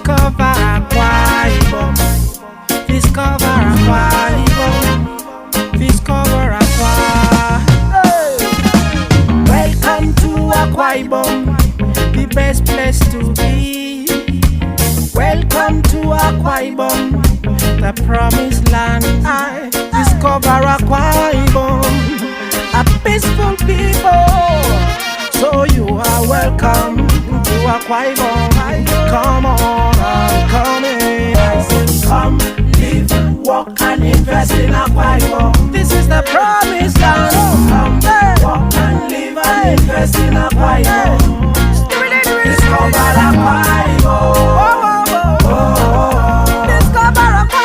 Discover Akwa Ibom. Discover Akwa Ibom. Discover Akwa. Hey. Welcome to Akwa Ibom, the best place to be. Welcome to Akwa Ibom, the promised land. I discover Akwa Ibom, a peaceful people. So you are welcome to Akwa Ibom. Come on, I'm coming. I said, come, live, walk, and invest in Akwa Ibom. This is the promised land. Come, walk, and live, and invest in Akwa Ibom. Discover Akwa Ibom. Discover Akwa.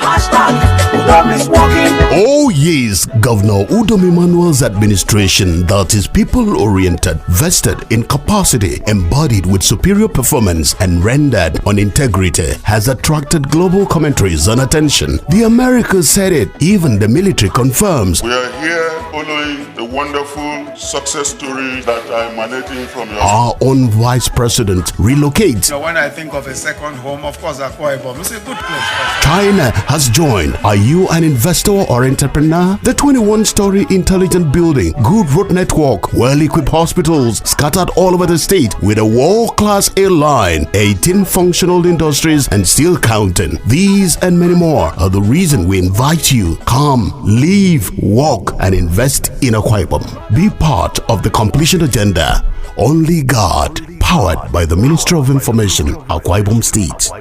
Hashtag Udom is walking. Oh yes, Governor Udom Emmanuel's administration that is people-oriented, vested in capacity, embodied with superior performance and rendered on integrity has attracted global commentaries and attention. The Americas said it, even the military confirms. We are here following the wonderful success story that are emanating from your... Our own Vice President relocates. So when I think of a second home, of course Akwa Ibom is a good place. China has joined. Are you an investor or entrepreneur? The 21-story intelligent building, good road network, well-equipped hospitals scattered all over the state with a world-class airline, 18 functional industries and still counting. These and many more are the reason we invite you. Come, live, walk and invest in Akwa Ibom. Be part of the completion agenda. Only God. Powered by the Ministry of Information, Akwa Ibom State.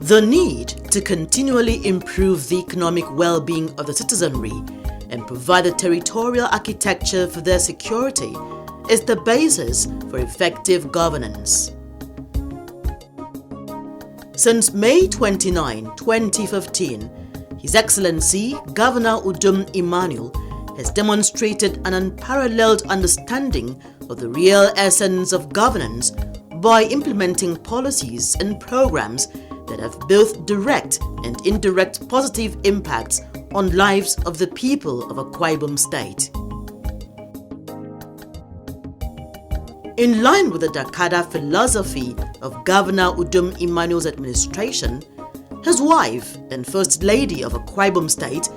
The need to continually improve the economic well-being of the citizenry and provide a territorial architecture for their security is the basis for effective governance. Since May 29, 2015, His Excellency Governor Udom Emmanuel has demonstrated an unparalleled understanding of the real essence of governance by implementing policies and programs that have both direct and indirect positive impacts on lives of the people of Akwa Ibom State. In line with the Dakada philosophy of Governor Udom Emmanuel's administration, his wife and First Lady of Akwa Ibom State,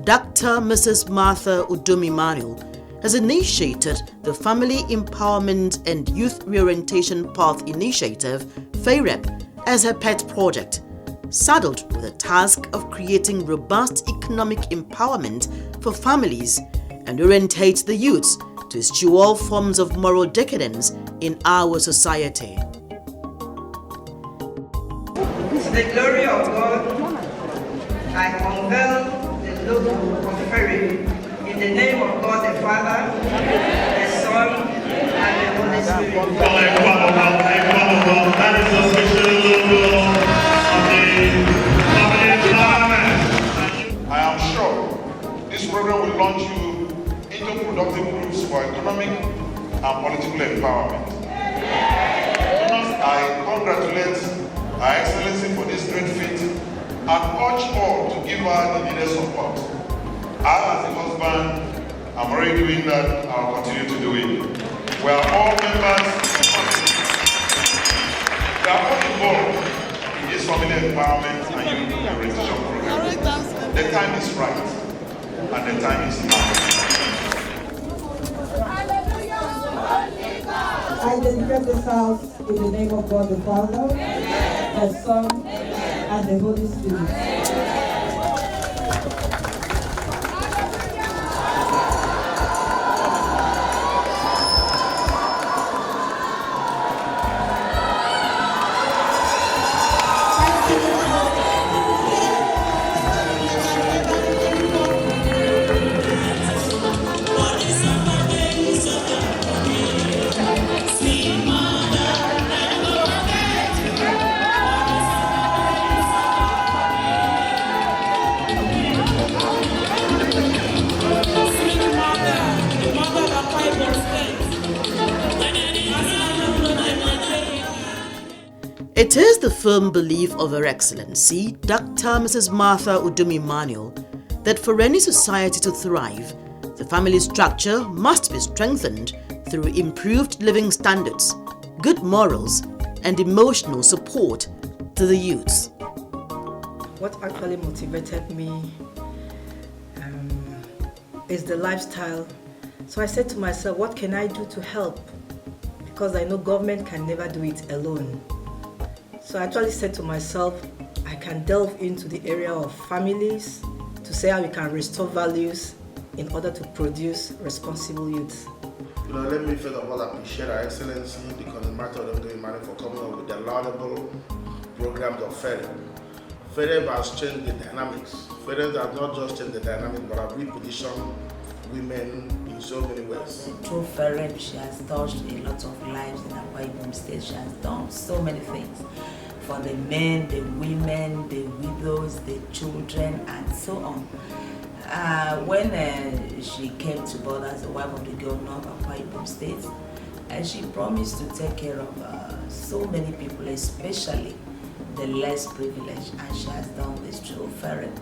Dr. Mrs. Martha Udom Emmanuel, has initiated the Family Empowerment and Youth Reorientation Path Initiative, FEYREP, as her pet project, saddled with the task of creating robust economic empowerment for families and orientate the youths to eschew all forms of moral decadence in our society. To the glory of God, I unveil the logo of FEREYEP in the name of God the Father, the Son, and the Holy Spirit. That is the official logo of the Family Empowerment. I am sure this program will launch you into productive groups for economic and political empowerment. I congratulate Her Excellency for this great feat and urge all to give her the needed support. I, as a husband, am already doing that. I'll continue to do it. We are all members. We are all involved in this family empowerment and youth orientation program. The time is right, and the time is now. I dedicate this house in the name of God the Father, the Son, and the Holy Spirit. It is the firm belief of Her Excellency, Dr. Mrs. Martha Udom Emmanuel, that for any society to thrive, the family structure must be strengthened through improved living standards, good morals, and emotional support to the youths. What actually motivated me is the lifestyle. So I said to myself, what can I do to help? Because I know government can never do it alone. So I actually said to myself, I can delve into the area of families to say how we can restore values in order to produce responsible youth. Let me first of all appreciate Her Excellency, the Coordinator of Udom Emmanuel, for coming up with the laudable programs of FEREYEP. FEREYEP has changed the dynamics. FEREYEP has not just changed the dynamics, but have repositioned women in so many ways. Through FEREYEP, she has touched a lot of lives in Akwa Ibom State. She has done so many things for the men, the women, the widows, the children, and so on. When she came to board as the wife of the governor of Akwa Ibom State, she promised to take care of so many people, especially the less privileged, and she has done this through FEREYEP.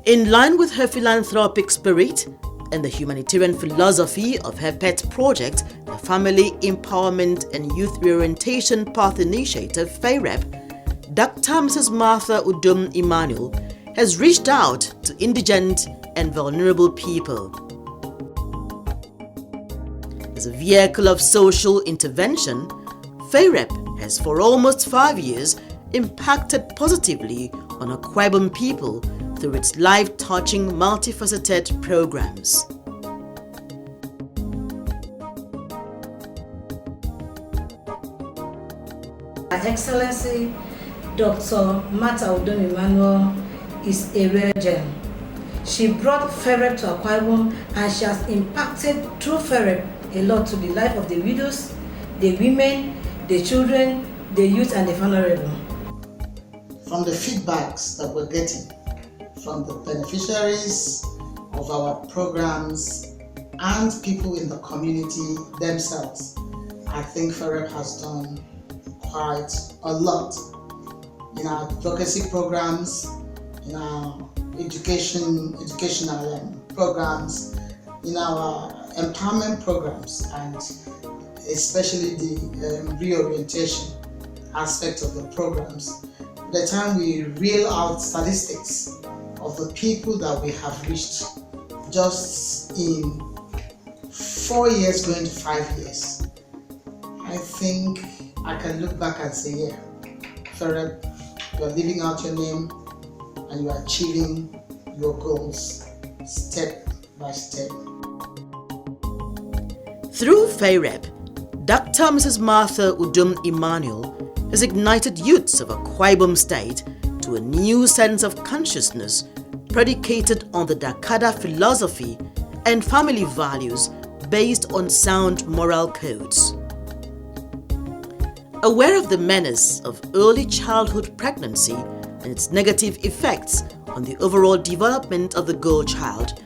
In line with her philanthropic spirit and the humanitarian philosophy of her pet project, the Family Empowerment and Youth Reorientation Path Initiative, FEYREP, Dr. Mrs. Martha Udom Emmanuel has reached out to indigent and vulnerable people. As a vehicle of social intervention, FEYREP has for almost 5 years impacted positively on Akwa Ibom people through its life-touching, multifaceted programs. Her Excellency, Dr. Martha Udom Emmanuel is a rare gem. She brought FEREYEP to Akwa Ibom, and she has impacted through FEREYEP a lot to the life of the widows, the women, the children, the youth, and the vulnerable. From the feedbacks that we're getting from the beneficiaries of our programs and people in the community themselves, I think FEREYEP has done quite a lot in our advocacy programs, in our educational programs, in our empowerment programs, and especially the reorientation aspect of the programs. By the time we reel out statistics of the people that we have reached just in 4 years going to 5 years, I think I can look back and say, yeah, FEREYEP, you are living out your name and you are achieving your goals step by step. Through FEYREP, Dr. Mrs. Martha Udom Emmanuel has ignited youths of Akwa Ibom State to a new sense of consciousness predicated on the Dakada philosophy and family values based on sound moral codes. Aware of the menace of early childhood pregnancy and its negative effects on the overall development of the girl child,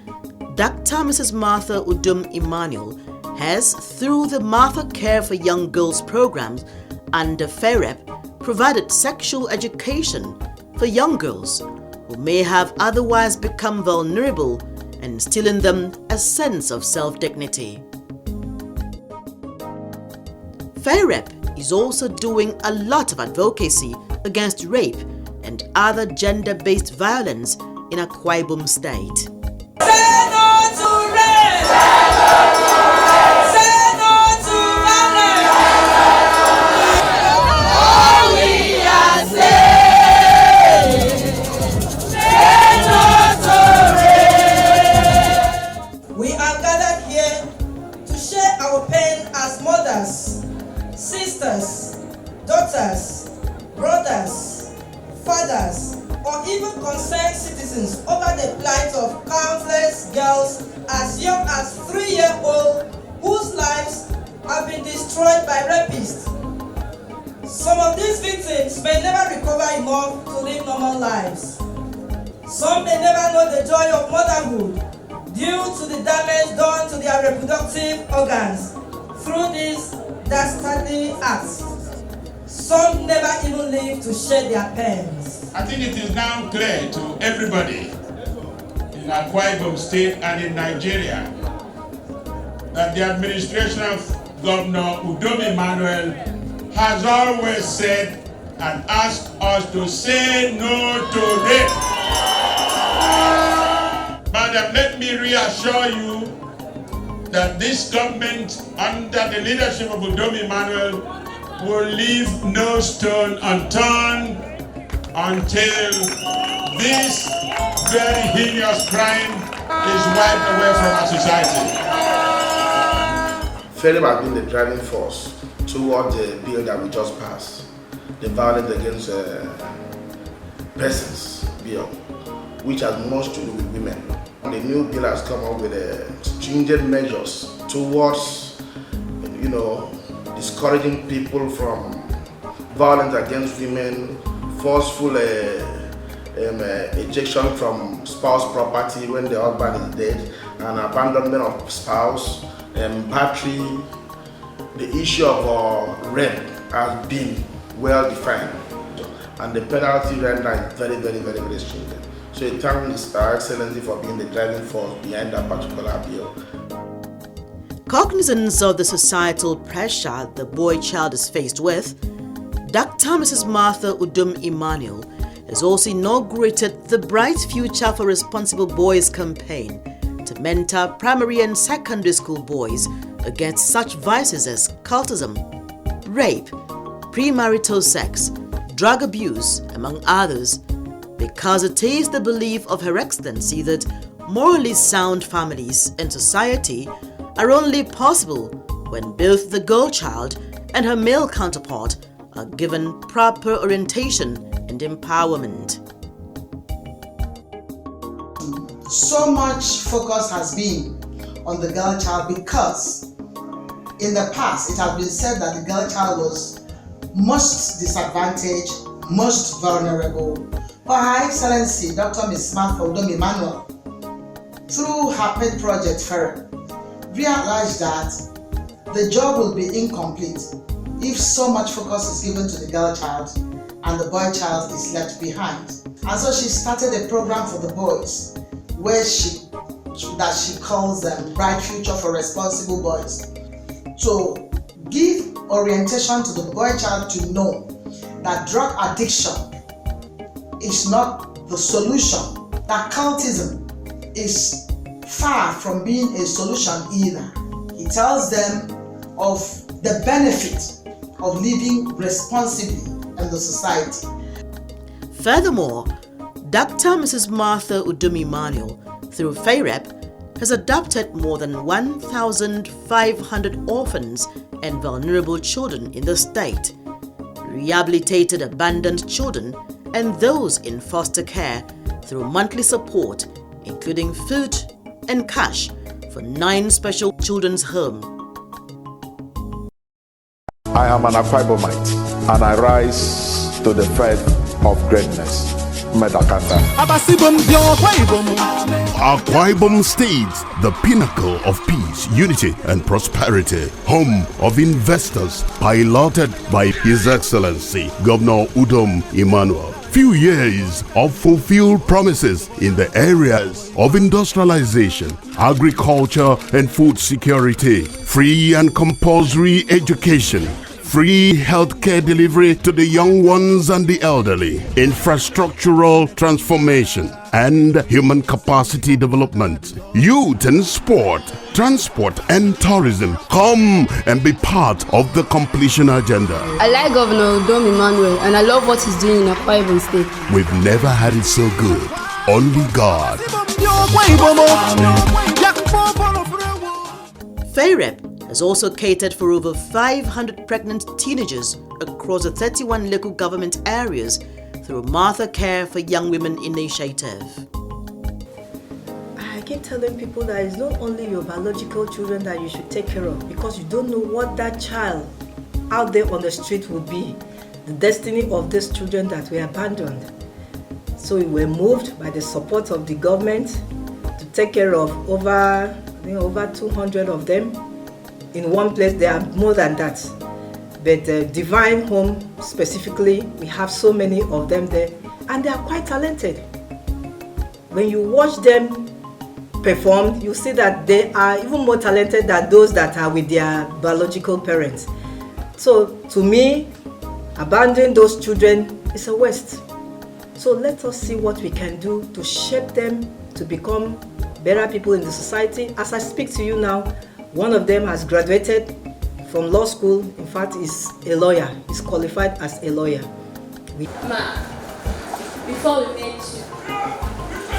Dr. Mrs. Martha Udom Emmanuel has, through the Martha Care for Young Girls programs under FEYREP, provided sexual education for young girls who may have otherwise become vulnerable and instill in them a sense of self-dignity. FEYREP is also doing a lot of advocacy against rape and other gender-based violence in Akwa Ibom State. Say no to rape! Say no to violence! All we are saying, say no to rape! We are gathered here to share our pain as mothers, sisters, daughters, brothers, fathers, or even concerned citizens over the plight of countless girls as young as 3-year-old whose lives have been destroyed by rapists. Some of these victims may never recover enough to live normal lives. Some may never know the joy of motherhood due to the damage done to their reproductive organs through these dastardly acts. Some never even live to shed their pens. I think it is now clear to everybody in Akwa Ibom State and in Nigeria that the administration of Governor Udom Emmanuel has always said and asked us to say no to rape. Madam, let me reassure you that this government, under the leadership of Udom Emmanuel, will leave no stone unturned until this very heinous crime is wiped away from our society. FEREYEP has been the driving force toward the bill that we just passed, the Violence Against Persons bill, which has much to do with women. The new bill has come up with stringent measures towards, discouraging people from violence against women, forceful ejection from spouse property when the husband is dead, and abandonment of spouse, battery. The issue of rape has been well defined, and the penalty rendered is very, very, very, very stringent. So I thank Her Excellency for being the driving force behind that particular bill. Cognizant of the societal pressure the boy child is faced with, Dr. Mrs. Martha Udom Emmanuel has also inaugurated the Bright Future for Responsible Boys campaign to mentor primary and secondary school boys against such vices as cultism, rape, premarital sex, drug abuse, among others, because it is the belief of Her Excellency that morally sound families and society are only possible when both the girl child and her male counterpart are given proper orientation and empowerment. So much focus has been on the girl child because in the past it has been said that the girl child was most disadvantaged, most vulnerable. But Her Excellency Dr. Ms. Martha Udom Emmanuel, through her pet project FEREYEP, realized that the job will be incomplete if so much focus is given to the girl child and the boy child is left behind. And so she started a program for the boys where she calls them Bright Future for Responsible Boys, to give orientation to the boy child to know that drug addiction is not the solution, that cultism is far from being a solution either. He tells them of the benefit of living responsibly in the society. Furthermore, Dr. Mrs. Martha Udom Emmanuel, through FEYREP, has adopted more than 1,500 orphans and vulnerable children in the state, rehabilitated abandoned children and those in foster care through monthly support, including food and cash for 9 special children's homes. I am an Akwa Ibomite and I rise to the threat of greatness. Medakata. Akwa Ibom State, the pinnacle of peace, unity and prosperity, home of investors, piloted by His Excellency Governor Udom Emmanuel. Few years of fulfilled promises in the areas of industrialization, agriculture and food security, free and compulsory education, free healthcare delivery to the young ones and the elderly, infrastructural transformation and human capacity development, youth and sport, transport and tourism. Come and be part of the completion agenda. I like Governor Udom Emmanuel and I love what he's doing in Akwa Ibom State. We've never had it so good. Only God. FEYREP has also catered for over 500 pregnant teenagers across the 31 local government areas through Martha Care for Young Women initiative. I keep telling people that it's not only your biological children that you should take care of, because you don't know what that child out there on the street will be, the destiny of these children that were abandoned. So we were moved by the support of the government to take care of over 200 of them. In one place, there are more than that. But Divine Home specifically, we have so many of them there, and they are quite talented. When you watch them perform, you see that they are even more talented than those that are with their biological parents. So to me, abandoning those children is a waste. So let us see what we can do to shape them to become better people in the society. As I speak to you now, one of them has graduated from law school. In fact, is a lawyer. He's qualified as a lawyer. Ma, before we met you,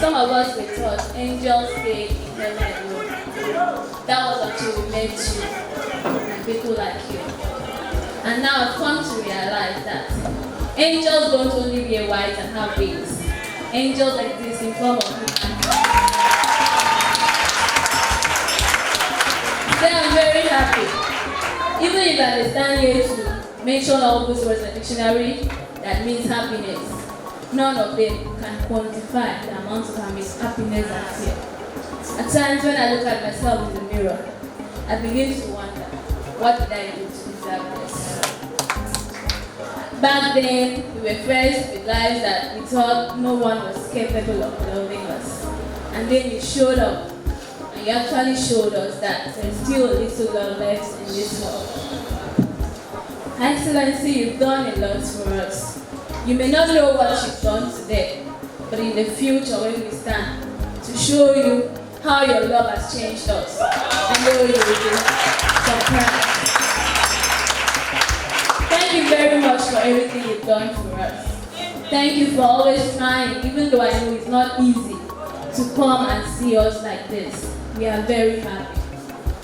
some of us were taught angels stay in heaven alone. That was until we met you and people like you. And now I've come to realize that angels don't only wear white and have wings. Angels exist in form of human. Today I'm very happy. Even if I stand here to mention all those words in the dictionary that means happiness, none of them can quantify the amount of happiness I feel. At times when I look at myself in the mirror, I begin to wonder, what did I do to deserve this? Back then, we were faced with lives that we thought no one was capable of loving us. And then you showed up, and you actually showed us that there's still a little love left in this world. Her Excellency, you've done a lot for us. You may not know what you've done today, but in the future when we stand, to show you how your love has changed us, I know you will be surprised. Thank you very much for everything you've done for us. Thank you for always trying, even though I know it's not easy, to come and see us like this. We are very happy.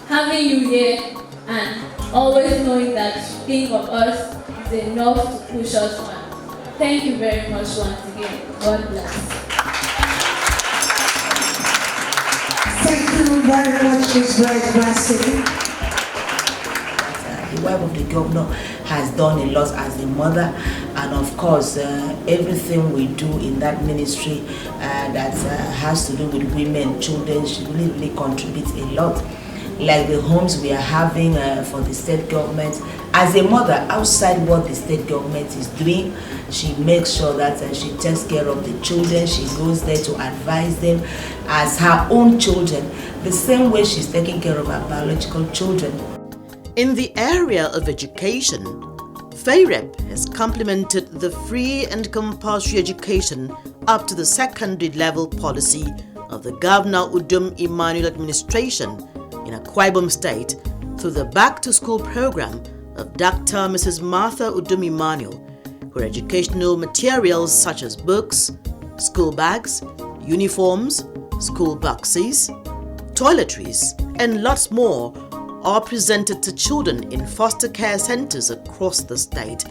Having you here and always knowing that you think of us is enough to push us on. Thank you very much once again. God bless. Thank you very much, Ms. Blessing. The wife of the governor has done a lot as a mother, and of course everything we do in that ministry that has to do with women, children, she really contributes a lot. Like the homes we are having for the state government. As a mother, outside what the state government is doing, she makes sure that she takes care of the children. She goes there to advise them as her own children, the same way she's taking care of her biological children. In the area of education, FEYREP has complemented the free and compulsory education up to the secondary level policy of the Governor Udom Emmanuel administration in Akwa Ibom State through the back-to-school program of Dr. and Mrs. Martha Udom Emmanuel, where educational materials such as books, school bags, uniforms, school boxes, toiletries, and lots more are presented to children in foster care centers across the state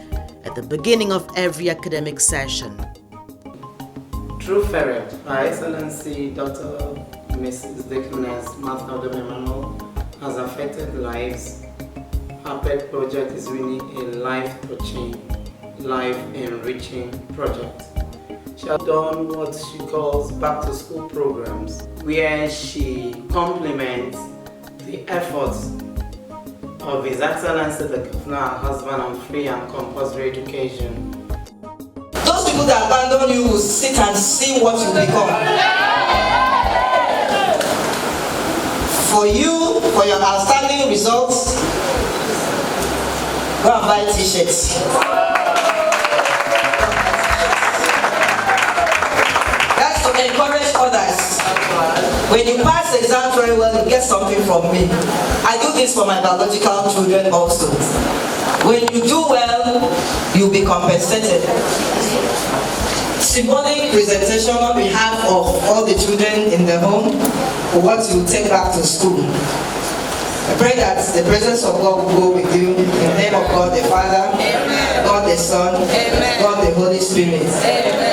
at the beginning of every academic session. Through FEREYEP, Her Excellency Dr. Mrs. Deaconess Martha Udom Emmanuel has affected lives. Her pet project is really a life-touching, life-enriching project. She has done what she calls back-to-school programs, where she complements the efforts of His Excellency the Governor, her husband, on free and compulsory education. Those people that abandon you will sit and see what you become. For you, for your outstanding results, go and buy t-shirts. That's to encourage others. When you pass the exam very well, you get something from me. I do this for my biological children also. When you do well, you'll be compensated. Symbolic presentation on behalf of all the children in the home for what you take back to school. I pray that the presence of God will go with you in the name of God the Father, Amen. God the Son, Amen. God the Holy Spirit. Amen.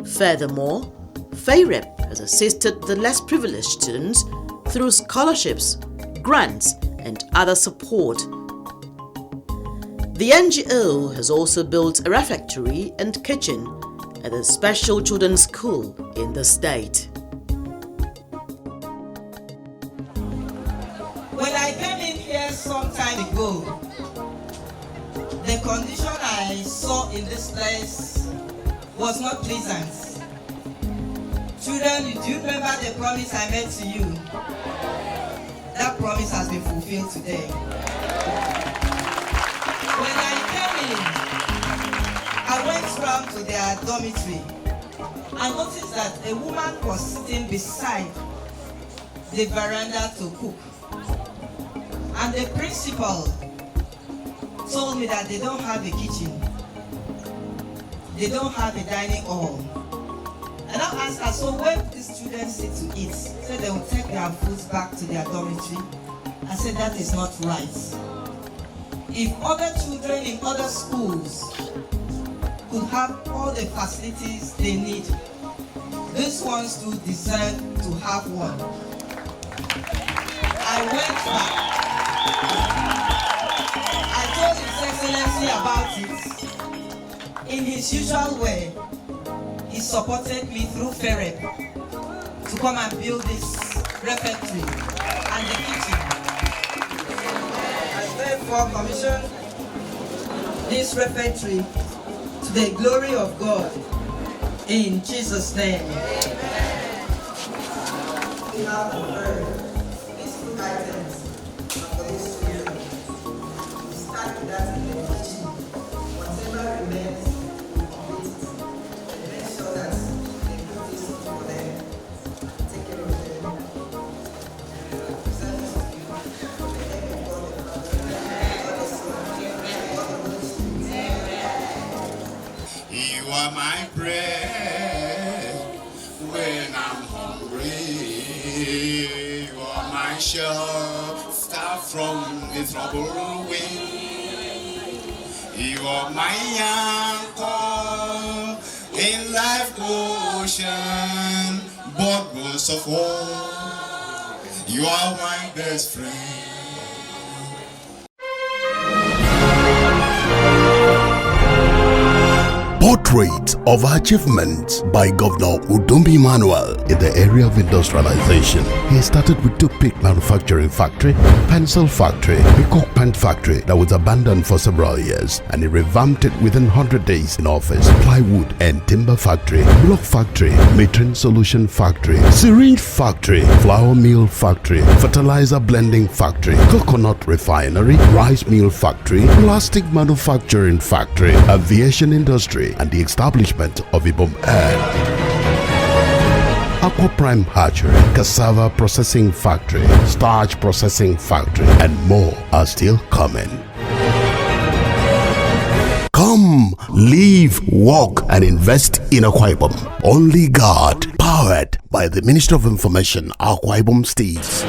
Furthermore, FEYREP has assisted the less privileged students through scholarships, grants, and other support. The NGO has also built a refectory and kitchen at a special children's school in the state. When I came in here some time ago, the condition I saw in this place was not pleasant. Children, do you remember the promise I made to you? That promise has been fulfilled today. When I came in, I went round to their dormitory and noticed that a woman was sitting beside the veranda to cook. And the principal told me that they don't have a kitchen. They don't have a dining hall. And I asked her, so when these students sit to eat, so they will take their foods back to their dormitory. I said, that is not right. If other children in other schools could have all the facilities they need, these ones do deserve to have one. I went back. I told His Excellency about it. In his usual way, he supported me through FEREYEP to come and build this refectory and the kitchen. I therefore commissioned this refectory to the glory of God in Jesus' name. We have these food items for these children. We start with that in the kitchen. Whatever remains, we complete it. And make sure that they do this for them. Take care of them. Present this to you. The name of God the Father, You are my bread when I'm hungry. You are my shelter from the troubled wind. You are my anchor in life's ocean, but most of all, you are my best friend. Portrait of achievements by Governor Udom Emmanuel in the area of industrialization. He started with toothpick manufacturing factory, pencil factory, PEACOCK pen factory that was abandoned for several years, and he revamped it within 100 days in office. Plywood and timber factory, block factory, metering solution factory, syringe factory, flour mill factory, fertilizer blending factory, coconut refinery, rice mill factory, plastic manufacturing factory, aviation industry, and the establishment of Ibom Akwa Prime Hatchery, cassava processing factory, starch processing factory, and more are still coming. Come, live, work, and invest in Akwa Ibom. Only God, powered by the Ministry of Information, Akwa Ibom State.